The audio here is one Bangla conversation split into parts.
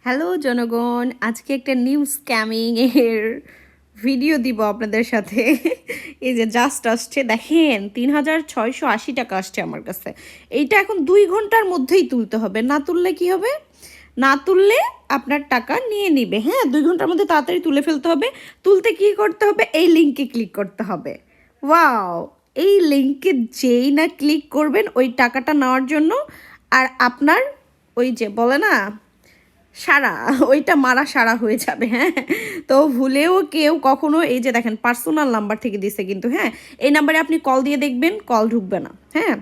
হ্যালো জনগণ, আজকে একটা নিউ স্ক্যামিং এর ভিডিও দিব আপনাদের সাথে। এই যে জাস্ট আসছে, দেখেন ৩,৬৮০ টাকা আসছে আমার কাছে। এইটা এখন 2 ঘন্টার মধ্যেই তুলতে হবে, না তুললে কি হবে? না তুললে আপনার টাকা নিয়ে নিবে। হ্যাঁ, 2 ঘন্টার মধ্যে তাড়াতাড়ি তুলে ফেলতে হবে। তুলতে কি করতে হবে? এই লিঙ্কে ক্লিক করতে হবে। ওয়াও, এই লিঙ্কে যেই না ক্লিক করবেন ওই টাকাটা নেওয়ার জন্য, আর আপনার ওই যে বলে না সারা, ওইটা মারা সারা হয়ে যাবে। হ্যাঁ, তো ভুলেও কেউ কখনো, এই যে দেখেন পার্সোনাল নাম্বার থেকে দিছে কিন্তু, হ্যাঁ এই নাম্বারে আপনি কল দিয়ে দেখবেন, কল ঢুকবে না। হ্যাঁ,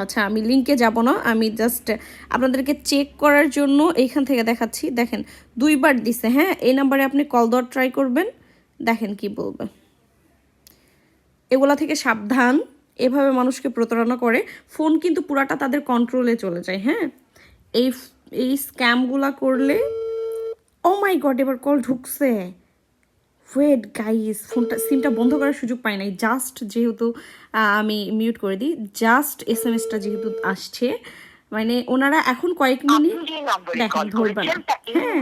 আচ্ছা আমি লিঙ্কে যাব না, আমি জাস্ট আপনাদেরকে চেক করার জন্য এইখান থেকে দেখাচ্ছি। দেখেন 2বার দিছে। হ্যাঁ, এই নাম্বারে আপনি কল দেওয়ার ট্রাই করবেন, দেখেন কি বলবে। এগুলা থেকে সাবধান, এভাবে মানুষকে প্রতারণা করে। ফোন কিন্তু পুরাটা তাদের কন্ট্রোলে চলে যায়। হ্যাঁ, এই এই স্ক্যামগুলা করলে, ও মাই গড, এবার কল ঢুকছে। ওয়েট গাইস, ফোনটা সিমটা বন্ধ করার সুযোগ পাই নাই, জাস্ট যেহেতু আমি মিউট করে দিই, জাস্ট এসএমএসটা যেহেতু আসছে, মানে ওনারা এখন কয়েক মিনিট দেখেন ধরবেন। হ্যাঁ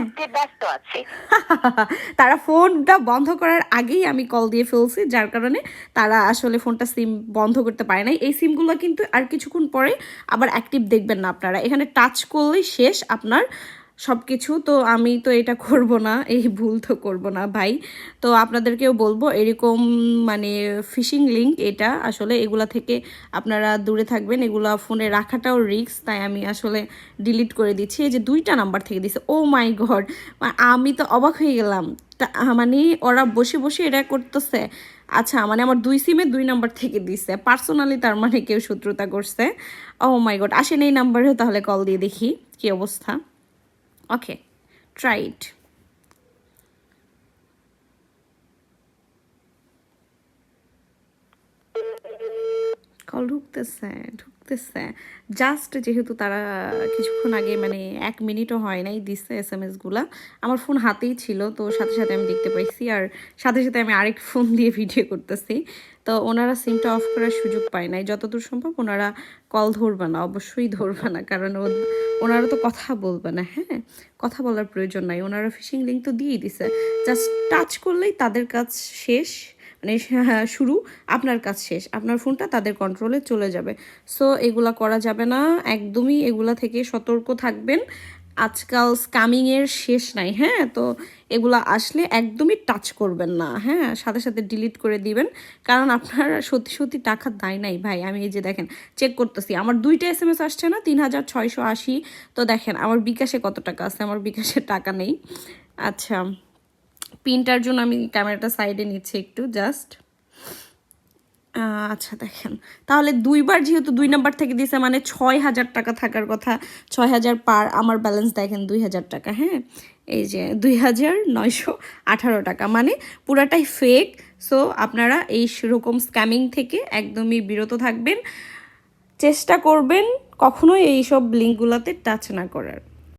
তারা ফোনটা বন্ধ করার আগেই আমি কল দিয়ে ফেলছি, যার কারণে তারা আসলে ফোনটা সিম বন্ধ করতে পারে নাই। এই সিমগুলো কিন্তু আর কিছুক্ষণ পরে আবার অ্যাক্টিভ দেখবেন না আপনারা, এখানে টাচ করলেই শেষ আপনার সব কিছু। তো আমি তো এটা করব না, এই ভুল তো করব না ভাই। তো আপনাদেরকেও বলবো, এরকম মানে ফিশিং লিঙ্ক, এটা আসলে এগুলা থেকে আপনারা দূরে থাকবেন। এগুলা ফোনে রাখাটাও রিস্ক, তাই আমি আসলে ডিলিট করে দিচ্ছি। এই যে 2টা নাম্বার থেকে দিছে, ও মাই গড, আমি তো অবাক হয়ে গেলাম। মানে ওরা বসে বসে এটা করতেছে। আচ্ছা, মানে আমার 2 সিমে 2 নাম্বার থেকে দিছে পার্সোনালি, তার মানে কেউ শত্রুতা করছে। ও মাই গড, আসেন এই নাম্বারেও তাহলে কল দিয়ে দেখি কি অবস্থা। ওকে, ট্রাই ইট। কল ঢুকতেছে ঢুকতেছে, জাস্ট যেহেতু তারা কিছুক্ষণ আগে, মানে 1 মিনিটও হয় নাই দিচ্ছে এসএমএসগুলা, আমার ফোন হাতেই ছিল, তো সাথে সাথে আমি দেখতে পাইছি, আর সাথে সাথে আমি আরেক ফোন দিয়ে ভিডিও করতেছি। তো ওনারা সিমটা অফ করার সুযোগ পায় নাই। যতদূর সম্ভব ওনারা কল ধরবে না, অবশ্যই ধরবে না, কারণ ওনারা তো কথা বলবে না। হ্যাঁ, কথা বলার প্রয়োজন নাই, ওনারা ফিশিং লিঙ্ক তো দিয়েই দিছে, জাস্ট টাচ করলেই তাদের কাজ শেষ, মানে শুরু, আপনার কাজ শেষ, আপনার ফোনটা তাদের কন্ট্রোলে চলে যাবে। সো এগুলা করা যাবে না, একদমই এগুলা থেকে সতর্ক থাকবেন। আজকাল স্ক্যামিংয়ের শেষ নাই। হ্যাঁ, তো এগুলা আসলে একদমই টাচ করবেন না। হ্যাঁ, সাথে সাথে ডিলিট করে দিবেন, কারণ আপনার সত্যি সত্যি টাকা দায় নাই ভাই। আমি এই যে দেখেন চেক করতেছি, আমার 2টা এসএমএস আসছে না, 3,680। তো দেখেন আমার বিকাশে কত টাকা আছে, আমার বিকাশে টাকা নেই। আচ্ছা, পিনটার জন্য আমি ক্যামেরাটা সাইডে নিচ্ছি একটু, জাস্ট। আচ্ছা দেখেন, তাহলে 2বার যেহেতু 2 নাম্বার থেকে দিয়েছে, মানে 6,000 টাকা থাকার কথা, 6,000 পার, আমার ব্যালেন্স দেখেন 2,000 টাকা। হ্যাঁ, এই যে 2,918 টাকা, মানে পুরাটাই ফেক। সো আপনারা এই রকম স্ক্যামিং থেকে একদমই বিরত থাকবেন, চেষ্টা করবেন কখনোই এইসব লিঙ্কগুলোতে টাচ না করার।